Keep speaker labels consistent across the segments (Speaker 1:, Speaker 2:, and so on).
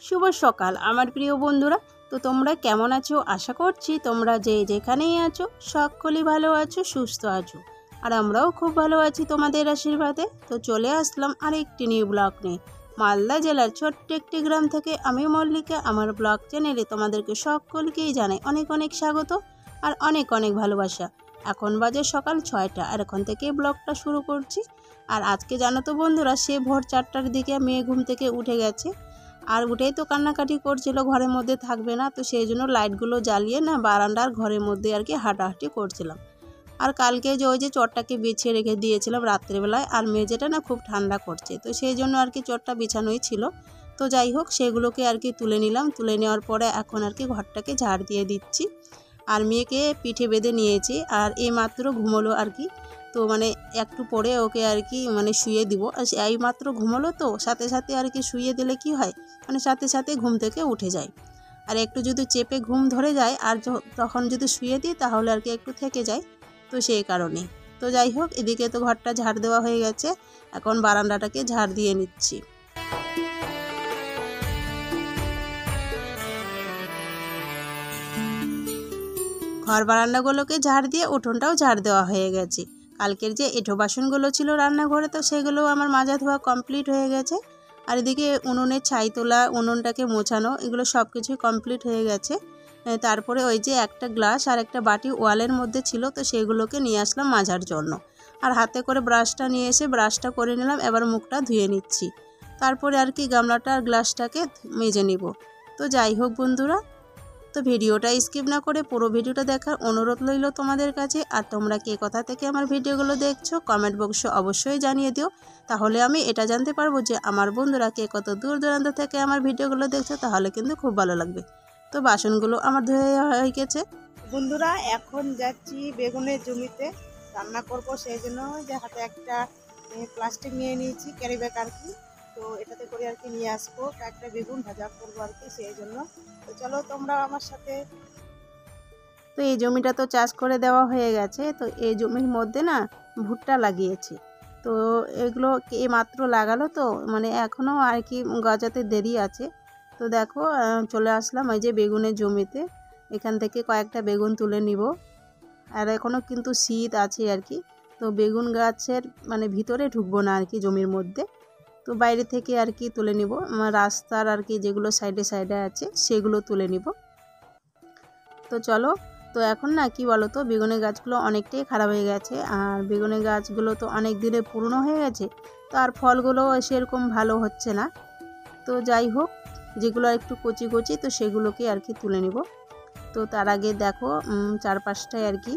Speaker 1: শুভ সকাল আমার প্রিয় বন্ধুরা। তো তোমরা কেমন আছো? আশা করছি তোমরা যে যেখানেই আছো সকলেই ভালো আছো, সুস্থ আছো। আর আমরাও খুব ভালো আছি তোমাদের আশীর্বাদে। তো চলে আসলাম আরেকটি নিউ ব্লগ নিয়ে। মালদা জেলার ছোট্ট একটি গ্রাম থেকে আমি মল্লিকা আমার ব্লগ চ্যানেলে তোমাদেরকে সকলকেই জানাই অনেক অনেক স্বাগত আর অনেক অনেক ভালোবাসা। এখন বাজে সকাল 6টা আর এখন থেকে ব্লগটা শুরু করছি। আর আজকে জানো তো বন্ধুরা, সে ভোর 4টার দিকে মেয়ে ঘুম থেকে উঠে গেছে। আর উঠেই তো কান্নাকাটি করছিল, ঘরের মধ্যে থাকবে না। তো সেই জন্য লাইটগুলো জ্বালিয়ে না বারান্দার ঘরের মধ্যে আর কি হাঁটাহাঁটি করছিলাম। আর কালকে যে ওই যে চটটাকে বিছিয়ে রেখে দিয়েছিলাম রাত্রেবেলায়, আর মেঝেটা না খুব ঠান্ডা করছে, তো সেই জন্য আর কি চটটা বিছানোই ছিল। তো যাই হোক, সেগুলোকে আর কি তুলে নিলাম। তুলে নেওয়ার পরে এখন আর কি ঘরটাকে ঝাড় দিয়ে দিচ্ছি। আর মেয়েকে পিঠে বেঁধে নিয়েছি, আর এই মাত্র ঘুমোলো আর কি। তো মানে একটু পরে ওকে আর কি মানে শুয়ে দিব। আর এই মাত্র ঘুমোলো, তো সাথে সাথে আর কি শুয়ে দিলে কি হয়, মানে সাথে সাথে ঘুম থেকে উঠে যায়। আর একটু যদি চেপে ঘুম ধরে যায় আর তখন যদি শুয়ে দিই তাহলে আর কি একটু থেকে যায়। তো সেই কারণে তো যাই হোক, এদিকে তো ঘরটা ঝাড় দেওয়া হয়ে গেছে, এখন বারান্দাটাকে ঝাড় দিয়ে নিচ্ছি। ঘর বারান্দাগুলোকে ঝাড় দিয়ে উঠোনটাও ঝাড় দেওয়া হয়ে গেছে। কালকের যে এঁঠো বাসনগুলো ছিল রান্নাঘরে, তো সেগুলো আমার মাজা ধোয়া কমপ্লিট হয়ে গেছে। আর এদিকে উনুনের ছাই তোলা, উনুনটাকে মোছানো, এগুলো সব কিছুই কমপ্লিট হয়ে গেছে। তারপরে ওই যে একটা গ্লাস আর একটা বাটি ওয়ালের মধ্যে ছিল, তো সেগুলোকে নিয়ে আসলাম মাজার জন্য। আর হাতে করে ব্রাশটা নিয়ে এসে ব্রাশটা করে নিলাম, এবার মুখটা ধুয়ে নিচ্ছি। তারপরে আর কি গামলাটা আর গ্লাসটাকে মেজে নিব। তো যাই হোক বন্ধুরা, তো ভিডিওটা স্কিপ না করে পুরো ভিডিওটা দেখার অনুরোধ রইল তোমাদের কাছে। আর তোমরা কে কোথা থেকে আমার ভিডিওগুলো দেখছো কমেন্ট বক্সে অবশ্যই জানিয়ে দিও, তাহলে আমি এটা জানতে পারবো যে আমার বন্ধুরা কে কত দূর দূরান্ত থেকে আমার ভিডিওগুলো দেখছো, তাহলে কিন্তু খুব ভালো লাগবে। তো বাসনগুলো আমার ধুয়ে হয়ে গেছে
Speaker 2: বন্ধুরা। এখন যাচ্ছি বেগুনের জমিতে রান্না করব, সেই জন্য যে হাতে একটা প্লাস্টিক নিয়ে নিয়েছি, ক্যারি ব্যাগ আর কি। তো এটাতে করে আর কি নিয়ে আসবো, একটা বেগুন ভাজা করবো আর কি, সেই জন্য। তো চলো তোমরা আমার সাথে।
Speaker 1: তো এই জমিটা তো চাষ করে দেওয়া হয়ে গেছে। তো এই জমির মধ্যে না ভুট্টা লাগিয়েছি। তো এগুলো এই মাত্র লাগালো, তো মানে এখনও আর কি গজাতে দেরি আছে। তো দেখো চলে আসলাম ওই যে বেগুনের জমিতে। এখান থেকে কয়েকটা বেগুন তুলে নিব। আর এখনও কিন্তু শীত আছে আর কি। তো বেগুন গাছের মানে ভিতরে ঢুকবো না আর কি জমির মধ্যে। তো বাইরে থেকে আর কি তুলে নিব, রাস্তার আর কি যেগুলো সাইডে সাইডে আছে সেগুলো তুলে নিব। তো চলো। তো এখন না কি বলো তো, বেগুনের গাছগুলো অনেকটাই খারাপ হয়ে গেছে, আর বেগুনের গাছগুলো তো অনেক দিনে পুরনো হয়ে গেছে। তো আর ফলগুলো সেরকম ভালো হচ্ছে না। তো যাই হোক, যেগুলো একটু কচি কচি তো সেগুলোকে আর কি তুলে নিব। তো তার আগে দেখো চারপাশটায় আর কি।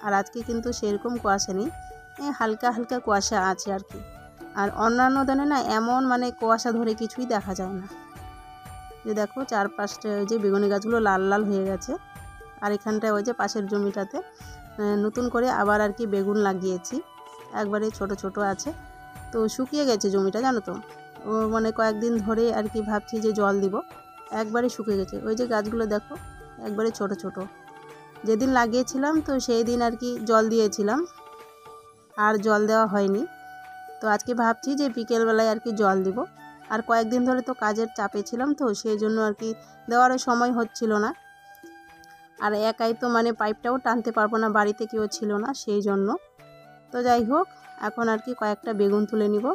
Speaker 1: আর আজকে কিন্তু সেরকম কুয়াশা নেই, হালকা হালকা কুয়াশা আছে আর কি। আর অন্যান্য দিনে না এমন মানে কুয়াশা ধরে কিছুই দেখা যায় না। যে দেখো চারপাশটায় ওই যে বেগুনের গাছগুলো লাল লাল হয়ে গেছে। আর এখানটায় ওই যে পাশের জমিটাতে নতুন করে আবার আর কি বেগুন লাগিয়েছি, একবারে ছোট ছোট আছে। তো শুকিয়ে গেছে জমিটা জানো তো, ও মানে কয়েকদিন ধরে আর কি ভাবছি যে জল দিব, একবারে শুকিয়ে গেছে। ওই যে গাছগুলো দেখো একবারে ছোট ছোট। যেদিন লাগিয়েছিলাম তো সেই দিন আর কি জল দিয়েছিলাম, আর জল দেওয়া হয়নি। তো আজকে ভাবছি যে বিকেলবেলায় আর কি জল দিব। আর কয়েকদিন ধরে তো কাজের চাপে ছিলাম, তো সেই জন্য আর কি দেওয়ারও সময় হচ্ছিল না। আর একাই তো মানে পাইপটাও টানতে পারবো না, বাড়িতে কেউ ছিল না সেই জন্য। তো যাই হোক, এখন আর কি কয়েকটা বেগুন তুলে নিব।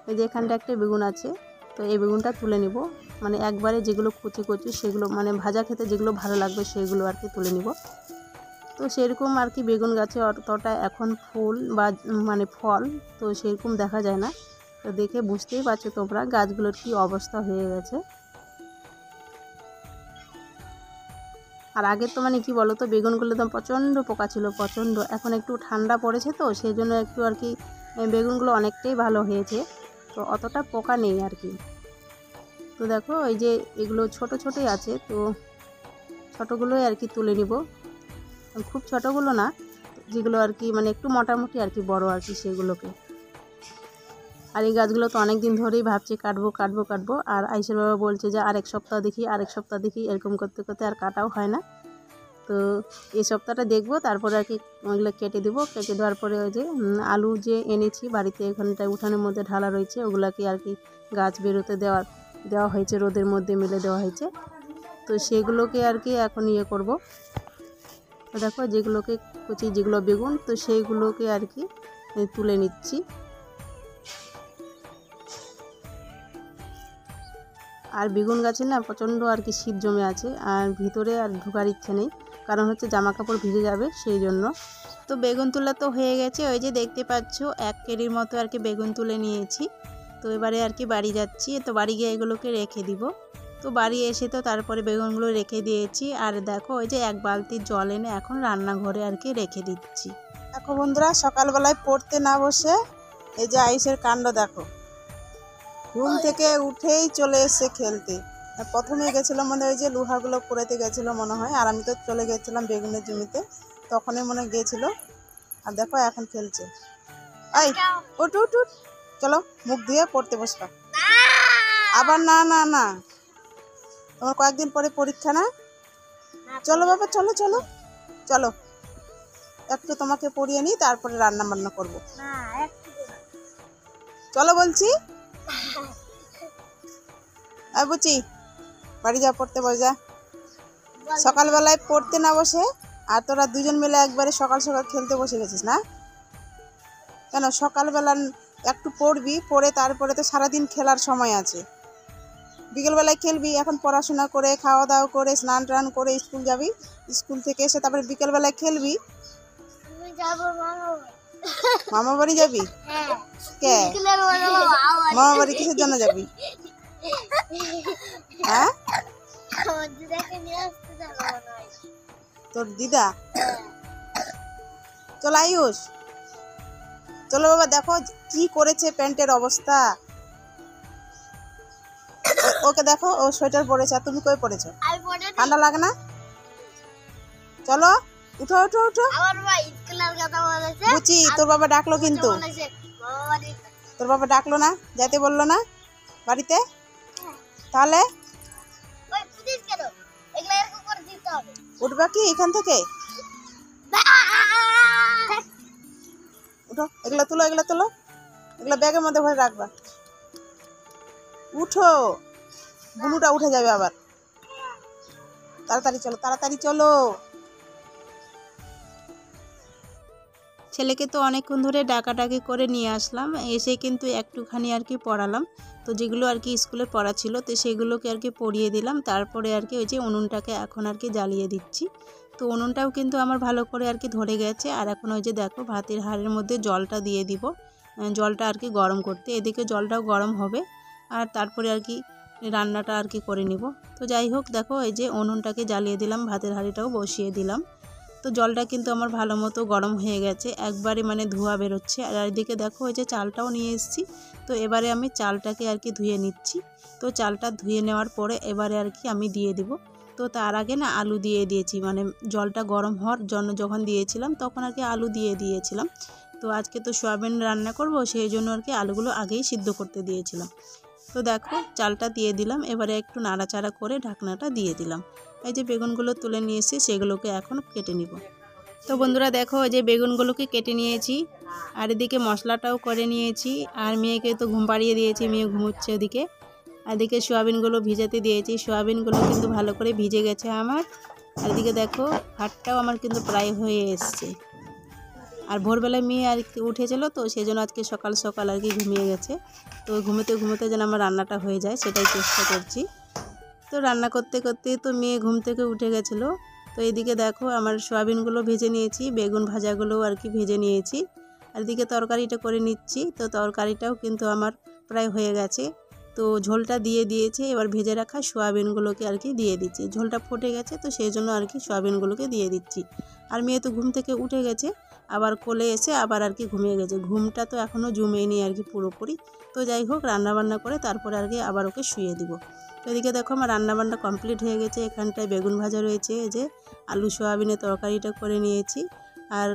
Speaker 1: এই যে এখানটা একটা বেগুন আছে, তো এই বেগুনটা তুলে নিব। মানে একবারে যেগুলো কচি কচি সেগুলো মানে ভাজা খেতে যেগুলো ভালো লাগবে সেগুলো আর কি তুলে নিব। তো সেরকম আর কি বেগুন গাছে অতটা এখন ফুল বা মানে ফল তো সেরকম দেখা যায় না। তো দেখে বুঝতেই পারছো তোমরা গাছগুলোর কি অবস্থা হয়ে গেছে। আর আগে তো মানে কি বলো তো, বেগুনগুলো তো প্রচণ্ড পোকা ছিল, প্রচণ্ড। এখন একটু ঠান্ডা পড়েছে তো সেই জন্য একটু আর কি বেগুনগুলো অনেকটাই ভালো হয়েছে, তো অতটা পোকা নেই আর কি। তো দেখো এই যে এগুলো ছোট ছোটই আছে, তো ছোটোগুলোই আর কি তুলে নিব। খুব ছোটোগুলো না, যেগুলো আর কি মানে একটু মোটামুটি আর কি বড় আর কি সেগুলোকে। আর এই গাছগুলো তো অনেক দিন ধরেই ভাবছি কাটবো কাটবো কাটবো, আর আইসের বাবা বলছে যে আরেক সপ্তাহ দেখি আরেক সপ্তাহ দেখি, এরকম করতে করতে আর কাটাও হয় না। তো এই সপ্তাহটা দেখবো, তারপরে আর কি ওইগুলো কেটে দেবো। কেটে দেওয়ার পরে ওই যে আলু যে এনেছি বাড়িতে এখানটায় উঠানের মধ্যে ঢালা রয়েছে, ওগুলাকে আর কি গাছ বেরোতে দেওয়ার দেওয়া হয়েছে, রোদের মধ্যে মেলে দেওয়া হয়েছে। তো সেগুলোকে আর কি এখন ইয়ে করব। তো দেখো যেগুলোকে কুচি, যেগুলো বেগুন, তো সেইগুলোকে আর কি তুলে নিচ্ছি। আর বেগুন গাছে না প্রচণ্ড আর কি শীত জমে আছে, আর ভিতরে আর ঢোকার ইচ্ছে নেই, কারণ হচ্ছে জামা কাপড় ভিজে যাবে সেই জন্য। তো বেগুন তোলা তো হয়ে গেছে, ওই যে দেখতে পাচ্ছ 1 কেজির মতো আর কি বেগুন তুলে নিয়েছি। তো এবারে আর কি বাড়ি যাচ্ছি, তো বাড়ি গিয়ে এগুলোকে রেখে দিব। তো বাড়ি এসে তো তারপরে বেগুনগুলো রেখে দিয়েছি। আর দেখো ওই যে 1 বালতি জল এনে এখন রান্নাঘরে আর কি রেখে দিচ্ছি।
Speaker 2: দেখো বন্ধুরা, সকালবেলায় পড়তে না বসে এই যে আইসের কাণ্ড দেখো, ঘুম থেকে উঠেই চলে এসছে খেলতে। আর প্রথমে গেছিলো মনে হয় ওই যে লোহাগুলো পোড়াতে গেছিলো মনে হয়, আর আমি তো চলে গেছিলাম বেগুনের জমিতে, তখনই মনে হয় গেছিলো। আর দেখো এখন খেলছে। এই উঠ উঠ উঠ, চলো মুখ ধুয়ে পড়তে বসবা। আবার না না না, তোমার কয়েকদিন পরে পরীক্ষা না? চলো বাবা, চলো চলো চলো, একটু তোমাকে পড়িয়ে নিই, তারপরে রান্না বান্না করবো। চলো বলছি। বুঝি বাড়ি যা, পড়তে বসে যা। সকালবেলায় পড়তে না বসে আর তোরা দুজন মিলে একবারে সকাল সকাল খেলতে বসে গেছিস না কেন? সকালবেলা একটু পড়বি, পড়ে তারপরে তো সারাদিন খেলার সময় আছে। বিকেলবেলায় খেলবি, এখন পড়াশোনা করে খাওয়া দাওয়া করে স্নান টান করে স্কুল যাবি, স্কুল থেকে এসে তারপরে বিকেলবেলায় খেলবি। মামা বাড়ি যাবি? কে মামা বাড়ি কিসের জন্য যাবি? হ্যাঁ, তোর দিদা? চলো আয়ুষ, চলো বাবা। দেখো কি করেছে প্যান্টের অবস্থা, ওকে দেখো, ও সোয়েটার পরেছে আর তুমি কই পরেছো? ঠান্ডা লাগে না? চলো উঠো উঠো উঠো। বুঝি তোর বাবা ডাকলো, কিন্তু তোর বাবা ডাকলো না, যেতে বললো না বাড়িতে? তাহলে উঠবা কি এখান থেকে? উঠো, এগুলো তুলো, এগুলো তুলো, এগুলো ব্যাগের মধ্যে ভরে রাখবা। উঠো, বুনুটা উঠে যাবে আবার। তাড়াতাড়ি চলো, তাড়াতাড়ি চলো।
Speaker 1: ছেলেকে তো অনেকক্ষণ ধরে ডাকাডাকি করে নিয়ে আসলাম, এসে কিন্তু একটুখানি আর কি পড়ালাম। তো যেগুলো আর কি স্কুলে পড়া ছিল তো সেগুলোকে আর কি পড়িয়ে দিলাম। তারপরে আর কি ওই যে উনুনটাকে এখন আর কি জ্বালিয়ে দিচ্ছি। তো উনুনটাও কিন্তু আমার ভালো করে আর কি ধরে গেছে। আর এখন ওই যে দেখো ভাতের হাঁড়ির মধ্যে জলটা দিয়ে দিব, জলটা আর কি গরম করতে। এদিকে জলটাও গরম হবে আর তারপরে আর কি রান্নাটা আর কি করে নিব। তো যাই হোক, দেখো এই যে উনুনটাকে জ্বালিয়ে দিলাম, ভাতের হাঁড়িটাও বসিয়ে দিলাম। তো জলটা কিন্তু আমার ভালো মতো গরম হয়ে গেছে, একবারে মানে ধোঁয়া বেরোচ্ছে। আর এদিকে দেখো ওই যে চালটাও নিয়ে এসেছি। তো এবারে আমি চালটাকে আর কি ধুয়ে নিচ্ছি। তো চালটা ধুয়ে নেওয়ার পরে এবারে আর কি আমি দিয়ে দিব। তো তার আগে না আলু দিয়ে দিয়েছি, মানে জলটা গরম হওয়ার জন্য যখন দিয়েছিলাম তখন আর কি আলু দিয়ে দিয়েছিলাম। তো আজকে তো সয়াবিন রান্না করব, সেই জন্য আর কি আলুগুলো আগেই সিদ্ধ করতে দিয়েছিলাম। তো দেখো চালটা দিয়ে দিলাম, এবারে একটু নাড়াচাড়া করে ঢাকনাটা দিয়ে দিলাম। এই যে বেগুনগুলো তুলে নিয়েছি, সেগুলোকে এখন কেটে নিব। তো বন্ধুরা দেখো এই যে বেগুনগুলোকে কেটে নিয়েছি, আর এদিকে মশলাটাও করে নিয়েছি। আর মেয়েকে তো ঘুম পাড়িয়ে দিয়েছি, মেয়ে ঘুমোচ্ছে ওদিকে। আর এদিকে সয়াবিনগুলো ভিজাতে দিয়েছি, সয়াবিনগুলো কিন্তু ভালো করে ভিজে গেছে আমার। আর এদিকে দেখো ভাতটাও আমার কিন্তু প্রায় হয়ে এসছে। আর ভোরবেলায় মেয়ে আর কি উঠেছিল, তো সেই জন্য আজকে সকাল সকাল আর কি ঘুমিয়ে গেছে। তো ঘুমোতে ঘুমোতে যেন আমার রান্নাটা হয়ে যায় সেটাই চেষ্টা করছি। তো রান্না করতে করতে তো মেয়ে ঘুম থেকে উঠে গেছিলো। তো এদিকে দেখো আমার সয়াবিনগুলো ভেজে নিয়েছি, বেগুন ভাজাগুলোও আর কি ভেজে নিয়েছি। আর এদিকে তরকারিটা করে নিচ্ছি। তো তরকারিটাও কিন্তু আমার প্রায় হয়ে গেছে। তো ঝোলটা দিয়ে দিয়েছে, এবার ভেজে রাখা সয়াবিনগুলোকে আর কি দিয়ে দিচ্ছি। ঝোলটা ফুটে গেছে, তো সেই জন্য আর কি সয়াবিনগুলোকে দিয়ে দিচ্ছি। আর মেয়ে তো ঘুম থেকে উঠে গেছে, আবার কোলে এসে আবার আর কি ঘুমিয়ে গেছে। ঘুমটা তো এখনও জমেনি আর কি পুরোপুরি। তো যাই হোক, রান্নাবান্না করে তারপরে আর কি আবার ওকে শুয়ে দিব। তো এদিকে দেখো আমার রান্নাবান্না কমপ্লিট হয়ে গেছে। এখানটায় বেগুন ভাজা রয়েছে, এই যে আলু সয়াবিনের তরকারিটা করে নিয়েছি। আর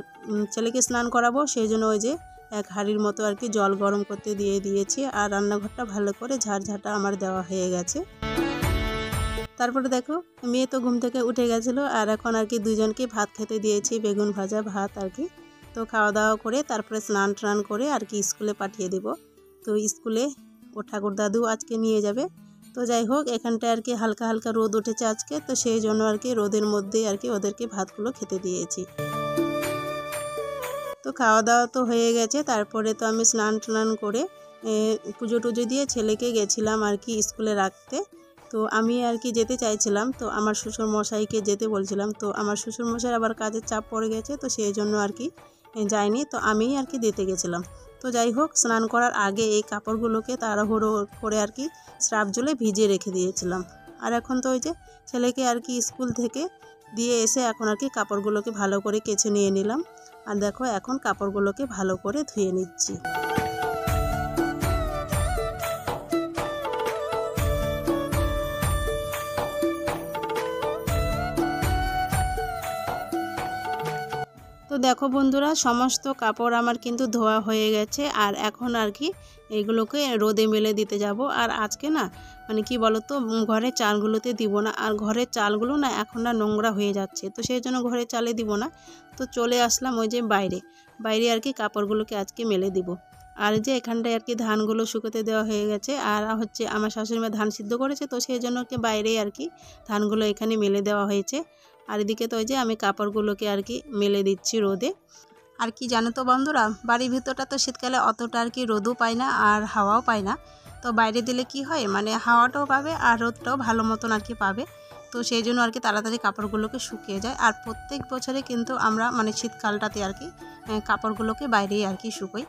Speaker 1: ছেলেকে স্নান করাবো, সেই জন্য ওই যে 1 হাঁড়ির মতো আর কি জল গরম করতে দিয়ে দিয়েছি। আর রান্নাঘরটা ভালো করে ঝাড়ঝাঁটা আমার দেওয়া হয়ে গেছে। তারপরে দেখো মেয়ে তো ঘুম থেকে উঠে গেছিলো, আর এখন আর কি দুজনকে ভাত খেতে দিয়েছি, বেগুন ভাজা ভাত আর কি। তো খাওয়া দাওয়া করে তারপরে স্নান টান করে আর কি স্কুলে পাঠিয়ে দেব। তো স্কুলে ও ঠাকুর দাদু আজকে নিয়ে যাবে। তো যাই হোক, এখানটায় আর কি হালকা হালকা রোদ উঠেছে আজকে, তো সেই জন্য আর কি রোদের মধ্যেই আর কি ওদেরকে ভাতগুলো খেতে দিয়েছি। তো খাওয়া দাওয়া তো হয়ে গেছে, তারপরে তো আমি স্নান টান করে পুজো টুজো দিয়ে ছেলেকে গেছিলাম আর কি স্কুলে রাখতে। তো আমি আর কি যেতে চাইছিলাম, তো আমার শ্বশুর মশাইকে যেতে বলছিলাম, তো আমার শ্বশুর মশাই আবার কাজের চাপ পড়ে গেছে, তো সেই জন্য আর কি যাইনি, তো আমিই আর কি দিতে গেছিলাম। তো যাই হোক, স্নান করার আগে এই কাপড়গুলোকে তাড়াহুড়ো করে আর কি স্রাফ জলে ভিজিয়ে রেখে দিয়েছিলাম। আর এখন তো ওই যে ছেলেকে আর কি স্কুল থেকে দিয়ে এসে এখন আর কি কাপড়গুলোকে ভালো করে কেচে নিয়ে নিলাম। আর দেখো, এখন কাপড়গুলোকে ভালো করে ধুয়ে নিচ্ছি। তো দেখো বন্ধুরা, সমস্ত কাপড় আমার কিন্তু ধোয়া হয়ে গেছে, আর এখন আর কি এগুলোকে রোদে মেলে দিতে যাব। আর আজকে না মানে কি বলো তো, ঘরের চালগুলোতে দিব না, আর ঘরের চালগুলো না এখন না নোংরা হয়ে যাচ্ছে, তো সেই জন্য ঘরের চালে দিব না। তো চলে আসলাম ওই যে বাইরে আর কি কাপড়গুলোকে আজকে মেলে দিব। আর যে এখানটায় আর কি ধানগুলো শুকোতে দেওয়া হয়ে গেছে, আর হচ্ছে আমার শাশুড়িমা ধান সিদ্ধ করেছে, তো সেই জন্য কি বাইরেই আর কি ধানগুলো এখানে মেলে দেওয়া হয়েছে। আর এদিকে তো ওই যে আমি কাপড়গুলোকে আর কি মেলে দিচ্ছি রোদে। আর কি জানো তো বন্ধুরা, বাড়ির ভিতরটা তো শীতকালে অতটা আর কি রোদও পায় না আর হাওয়াও পায় না। তো বাইরে দিলে কি হয়, মানে হাওয়াটাও পাবে আর রোদটাও ভালো মতন আর কি পাবে। তো সেই জন্য আর কি তাড়াতাড়ি কাপড়গুলোকে শুকিয়ে যায়। আর প্রত্যেক বছরে কিন্তু আমরা মানে শীতকালটাতে আর কি কাপড়গুলোকে বাইরেই আর কি শুকোই।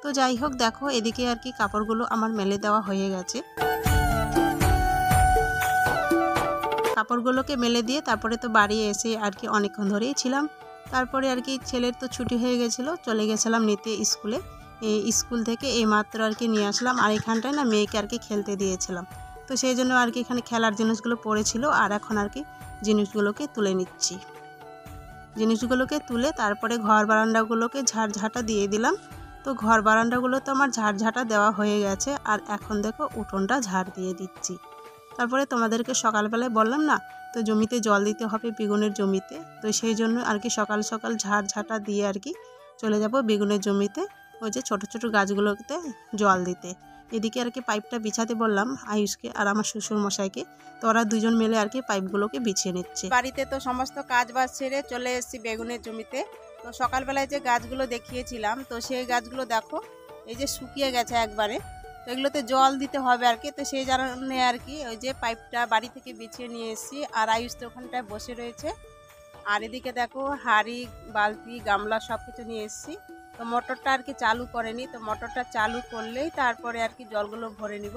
Speaker 1: তো যাই হোক, দেখো এদিকে আর কি কাপড়গুলো আমার মেলে দেওয়া হয়ে গেছে। কাপড়গুলোকে মেলে দিয়ে তারপরে তো বাড়ি এসে আর কি অনেকক্ষণ ধরেই ছিলাম। তারপরে আর কি ছেলের তো ছুটি হয়ে গেছিলো, চলে গেছিলাম নিতে স্কুলে। স্কুল থেকে এইমাত্র আর কি নিয়ে আসলাম। আর এখানটায় না মেয়েকে আর কি খেলতে দিয়েছিলাম, তো সেই জন্য আর কি এখানে খেলার জিনিসগুলো পড়েছিল। আর এখন আর কি জিনিসগুলোকে তুলে নিচ্ছি। জিনিসগুলোকে তুলে তারপরে ঘর বারান্দাগুলোকে ঝাড়ঝাঁটা দিয়ে দিলাম। তো ঘর বারান্দাগুলো তো আমার ঝাড়ঝাঁটা দেওয়া হয়ে গেছে, আর এখন দেখো উঠোনটা ঝাড় দিয়ে দিচ্ছি। তারপরে তোমাদেরকে সকালবেলায় বললাম না, তো জমিতে জল দিতে হবে বেগুনের জমিতে, তো সেই জন্য আর কি সকাল সকাল ঝাড়ঝাঁটা দিয়ে আর কি চলে যাব বেগুনের জমিতে ওই যে ছোট ছোট গাছগুলোতে জল দিতে। এদিকে আর কি পাইপটা বিছাতে বললাম আয়ুষকে আর আমার শ্বশুর মশাইকে, তো ওরা দুজন মিলে আর কি পাইপগুলোকে বিছিয়ে নিচ্ছে।
Speaker 2: বাড়িতে তো সমস্ত কাজ বাজ ছেড়ে চলে এসেছি বেগুনের জমিতে। তো সকালবেলায় যে গাছগুলো দেখিয়েছিলাম, তো সেই গাছগুলো দেখো এই যে শুকিয়ে গেছে একবারে। তো এগুলোতে জল দিতে হবে আর কি, তো সেই কারণে আর কি ওই যে পাইপটা বাড়ি থেকে বিছিয়ে নিয়ে এসেছি। আর আয়ুষ তো ওখানটায় বসে রয়েছে। আর এদিকে দেখো হাঁড়ি বালতি গামলা সব কিছু নিয়ে এসেছি। তো মোটরটা আর কি চালু করেনি, তো মোটরটা চালু করলেই তারপরে আর কি জলগুলো ভরে নিব।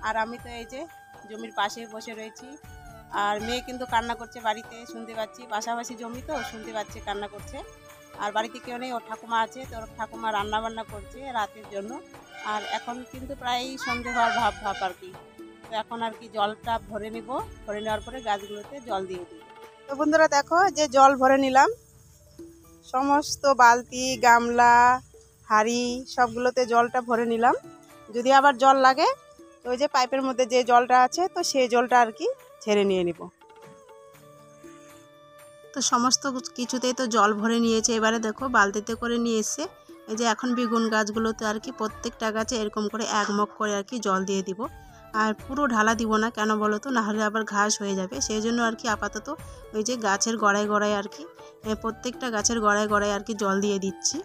Speaker 2: আর আমি তো এই যে জমির পাশে বসে রয়েছি, আর মেয়ে কিন্তু কান্না করছে, বাড়িতে শুনতে পাচ্ছি, পাশাপাশি জমি তো শুনতে পাচ্ছি কান্না করছে। আর বাড়িতে কেউ নেই, ওর ঠাকুমা আছে, তো ওর ঠাকুমা রান্না বান্না করছে রাতের জন্য। আর এখন কিন্তু প্রায় সন্ধে হওয়ার ভাব আর কি। তো এখন আর কি জলটা ভরে নিব, ভরে নেওয়ার পরে গাছগুলোতে জল দিয়ে দিব। তো বন্ধুরা দেখো যে জল ভরে নিলাম, সমস্ত বালতি গামলা হাঁড়ি সবগুলোতে জলটা ভরে নিলাম। যদি আবার জল লাগে তো ওই যে পাইপের মধ্যে যে জলটা আছে, তো সেই জলটা আর কি ছেড়ে নিয়ে নিব।
Speaker 1: তো সমস্ত কিছুতেই তো জল ভরে নিয়েছে, এবারে দেখো বালতিতে করে নিয়ে এসে এই যে এখন বেগুন গাছগুলোতে আর কি প্রত্যেকটা গাছে এরকম করে এক মগ করে আর কি জল দিয়ে দিব। আর পুরো ঢালা দিব না, কেন বলো তো, নাহলে আবার ঘাস হয়ে যাবে, সেই জন্য আর কি আপাতত ওই যে গাছের গোড়ায় গোড়ায় আর কি প্রত্যেকটা গাছের গোড়ায় গোড়ায় আর কি জল দিয়ে দিচ্ছি।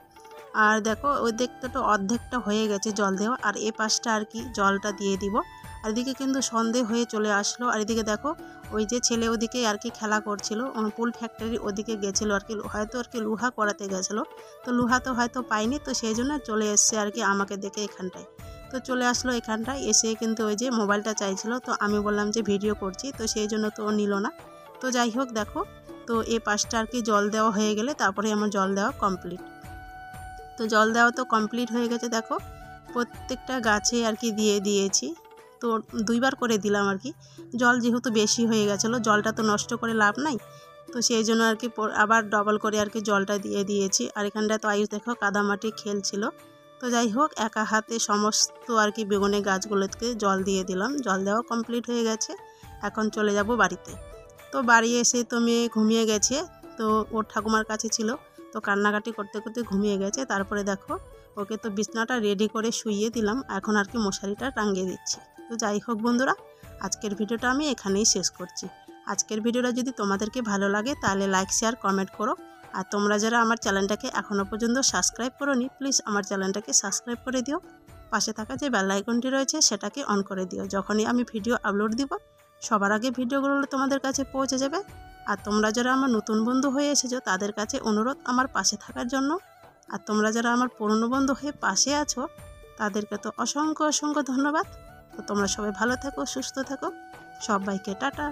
Speaker 1: আর দেখো ওই দিকটা তো অর্ধেকটা হয়ে গেছে জল দেওয়া, আর এ পাশটা আর কি জলটা দিয়ে দিব। আর এদিকে কিন্তু সন্ধে হয়ে চলে আসলো। আর এদিকে দেখো ওই যে ছেলে ওদিকে আর কি খেলা করছিল, পুল ফ্যাক্টরি ওদিকে গেছিলো আর কি, হয়তো আর কি লোহা করাতে গেছিলো, তো লোহা তো হয়তো পাইনি, তো সেই জন্য চলে এসছে আর কি আমাকে দেখে এখানটায়। তো চলে আসলো এখানটায় এসে কিন্তু ওই যে মোবাইলটা চাইছিল, তো আমি বললাম যে ভিডিও করছি, তো সেই জন্য তো ও নিল না। তো যাই হোক দেখো, তো এই পাশটা আর কি জল দেওয়া হয়ে গেলে তারপরে আমার জল দেওয়া কমপ্লিট। তো জল দেওয়া তো কমপ্লিট হয়ে গেছে, দেখো প্রত্যেকটা গাছে আর কি দিয়ে দিয়েছি। তো দুইবার করে দিলাম আর কি, জল যেহেতু বেশি হয়ে গেছিলো, জলটা তো নষ্ট করে লাভ নাই, তো সেই জন্য আর কি আবার ডবল করে আর কি জলটা দিয়ে দিয়েছি। আর এখানটা তো আয়ুষ দেখো কাদামাটি খেলছিল। তো যাই হোক, একা হাতে সমস্ত আর কি বেগুনের গাছগুলোকে জল দিয়ে দিলাম, জল দেওয়া কমপ্লিট হয়ে গেছে। এখন চলে যাব বাড়িতে। তো বাড়ি এসে তো মেয়ে ঘুমিয়ে গেছে, তো ওর ঠাকুমার কাছে ছিল, তো কান্নাকাটি করতে করতে ঘুমিয়ে গেছে। তারপরে দেখো ওকে তো বিছনাটা রেডি করে শুইয়ে দিলাম, এখন আর কি মশারিটা টাঙিয়ে দিচ্ছি। তো যাই হোক বন্ধুরা, আজকের ভিডিওটা আমি এখানেই শেষ করছি। আজকের ভিডিওটা যদি তোমাদেরকে ভালো লাগে তাহলে লাইক শেয়ার কমেন্ট করো। আর তোমরা যারা আমার চ্যানেলটাকে এখনও পর্যন্ত সাবস্ক্রাইব করোনি প্লিজ আমার চ্যানেলটাকে সাবস্ক্রাইব করে দিও। পাশে থাকা যে বেল আইকনটি রয়েছে সেটাকে অন করে দিও। যখনই আমি ভিডিও আপলোড দিব সবার আগে ভিডিওগুলো তোমাদের কাছে পৌঁছে যাবে। আর তোমরা যারা আমার নতুন বন্ধু হয়ে এসেছো তাদের কাছে অনুরোধ আমার পাশে থাকার জন্য। আর তোমরা যারা আমার পুরনো বন্ধু হয়ে পাশে আছো তাদেরকে তো অসংখ্য অসংখ্য ধন্যবাদ। তো তোমরা সবাই ভালো থাকো, সুস্থ থাকো, সবাইকে টাটা।